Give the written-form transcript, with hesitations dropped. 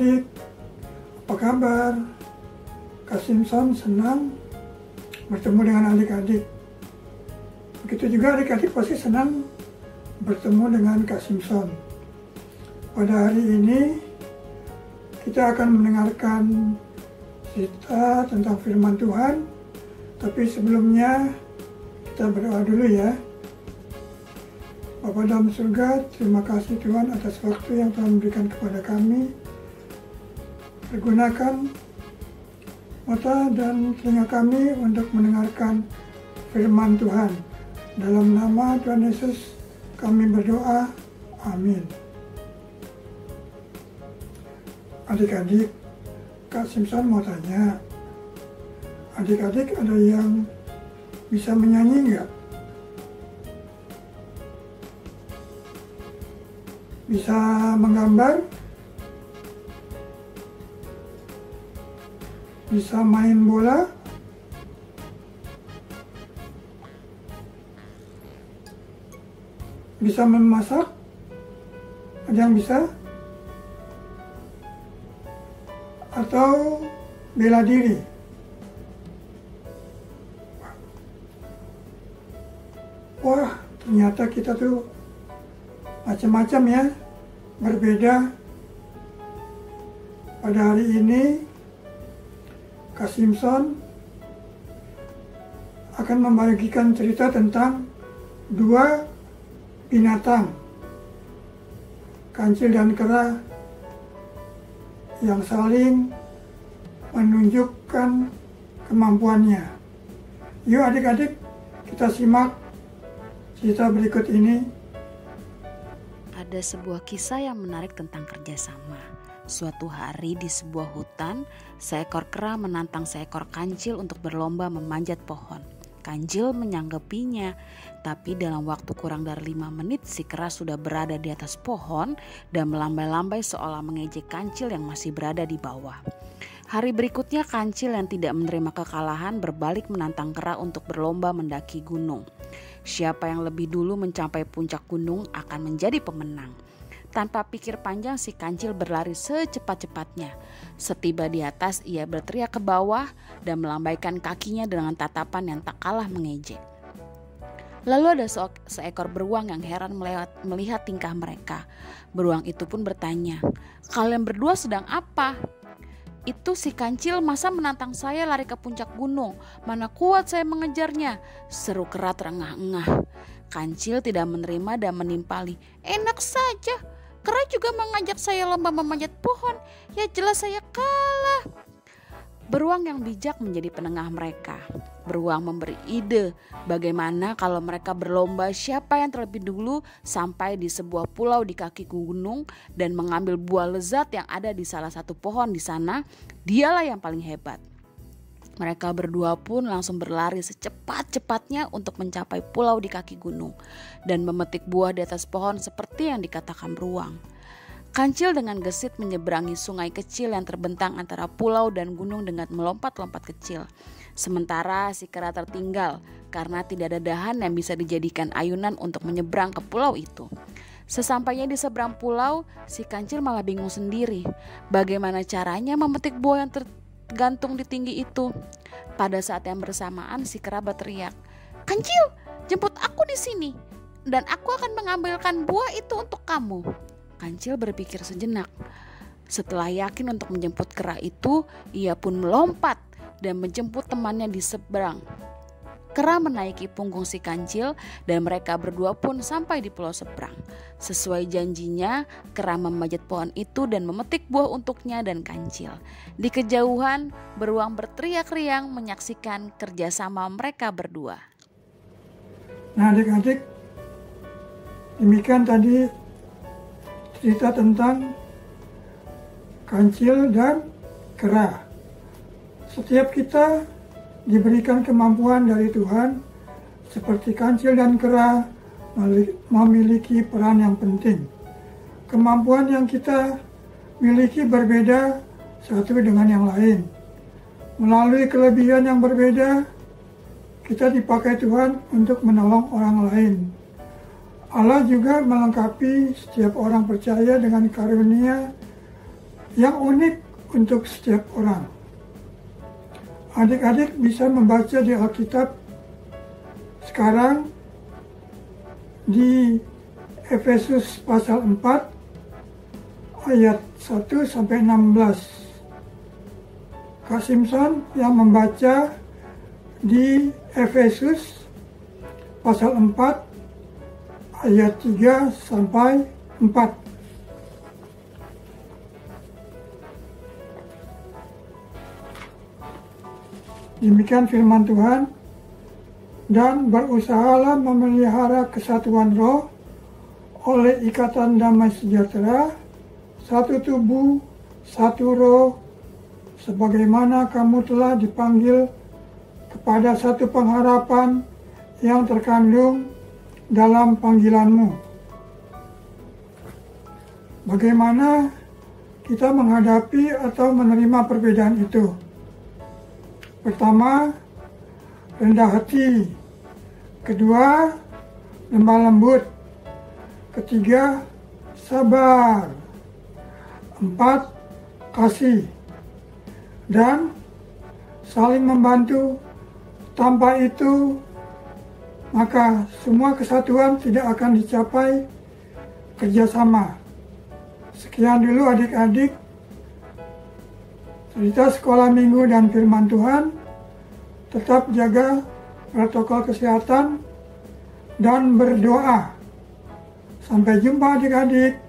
adik-adik, apa kabar? Kak Simpson senang bertemu dengan adik-adik. Begitu juga adik-adik pasti senang bertemu dengan Kak Simpson. Pada hari ini kita akan mendengarkan cerita tentang firman Tuhan. Tapi sebelumnya kita berdoa dulu ya. Bapa dalam surga, terima kasih Tuhan atas waktu yang Tuhan berikan kepada kami. Pergunakan mata dan telinga kami untuk mendengarkan firman Tuhan. Dalam nama Tuhan Yesus kami berdoa, amin. Adik-adik, Kak Simpson mau tanya, adik-adik ada yang bisa menyanyi nggak? Bisa menggambar? Bisa main bola? Bisa memasak? Ada yang bisa? Atau bela diri? Wah, ternyata kita tuh macam-macam ya, berbeda. Pada hari ini Kak Simpson akan membagikan cerita tentang dua binatang, kancil dan kera, yang saling menunjukkan kemampuannya. Yuk adik-adik, kita simak cerita berikut ini. Ada sebuah kisah yang menarik tentang kerjasama. Suatu hari di sebuah hutan, seekor kera menantang seekor kancil untuk berlomba memanjat pohon. Kancil menyanggapinya, tapi dalam waktu kurang dari 5 menit si kera sudah berada di atas pohon dan melambai-lambai seolah mengejek kancil yang masih berada di bawah. Hari berikutnya kancil yang tidak menerima kekalahan berbalik menantang kera untuk berlomba mendaki gunung. Siapa yang lebih dulu mencapai puncak gunung akan menjadi pemenang. Tanpa pikir panjang si kancil berlari secepat-cepatnya. Setiba di atas ia berteriak ke bawah dan melambaikan kakinya dengan tatapan yang tak kalah mengejek. Lalu ada seekor beruang yang heran melihat tingkah mereka. Beruang itu pun bertanya, "Kalian berdua sedang apa?" "Itu si kancil masa menantang saya lari ke puncak gunung. Mana kuat saya mengejarnya," seru kera terengah-engah. Kancil tidak menerima dan menimpali, "Enak saja. Kera juga mengajak saya lomba memanjat pohon. Ya jelas saya kalah." Beruang yang bijak menjadi penengah mereka. Beruang memberi ide bagaimana kalau mereka berlomba siapa yang terlebih dulu sampai di sebuah pulau di kaki gunung dan mengambil buah lezat yang ada di salah satu pohon di sana. Dialah yang paling hebat. Mereka berdua pun langsung berlari secepat-cepatnya untuk mencapai pulau di kaki gunung dan memetik buah di atas pohon seperti yang dikatakan beruang. Kancil dengan gesit menyeberangi sungai kecil yang terbentang antara pulau dan gunung dengan melompat-lompat kecil. Sementara si kera tertinggal karena tidak ada dahan yang bisa dijadikan ayunan untuk menyeberang ke pulau itu. Sesampainya di seberang pulau, si kancil malah bingung sendiri. Bagaimana caranya memetik buah yang tergantung di tinggi itu? Pada saat yang bersamaan si kera berteriak, "Kancil, jemput aku di sini dan aku akan mengambilkan buah itu untuk kamu." Kancil berpikir sejenak. Setelah yakin untuk menjemput kera itu, ia pun melompat dan menjemput temannya di seberang. Kera menaiki punggung si kancil dan mereka berdua pun sampai di pulau seberang. Sesuai janjinya, kera memanjat pohon itu dan memetik buah untuknya dan kancil. Di kejauhan, beruang berteriak riang menyaksikan kerjasama mereka berdua. Nah adik-adik, demikian tadi cerita tentang kancil dan kera. Setiap kita diberikan kemampuan dari Tuhan, seperti kancil dan kera memiliki peran yang penting. Kemampuan yang kita miliki berbeda satu dengan yang lain. Melalui kelebihan yang berbeda, kita dipakai Tuhan untuk menolong orang lain. Allah juga melengkapi setiap orang percaya dengan karunia yang unik untuk setiap orang. Adik-adik bisa membaca di Alkitab sekarang di Efesus pasal 4 ayat 1 sampai 16. Kak Simpson yang membaca di Efesus pasal 4 ayat 3 sampai 4. Demikian firman Tuhan, dan berusahalah memelihara kesatuan roh oleh ikatan damai sejahtera, satu tubuh, satu roh, sebagaimana kamu telah dipanggil kepada satu pengharapan yang terkandung dalam panggilanmu. Bagaimana kita menghadapi atau menerima perbedaan itu? Pertama, rendah hati. Kedua, lemah lembut. Ketiga, sabar. 4, kasih. Dan saling membantu. Tanpa itu, maka semua kesatuan tidak akan dicapai kerjasama. Sekian dulu adik-adik cerita sekolah minggu dan firman Tuhan. Tetap jaga protokol kesehatan dan berdoa. Sampai jumpa adik-adik.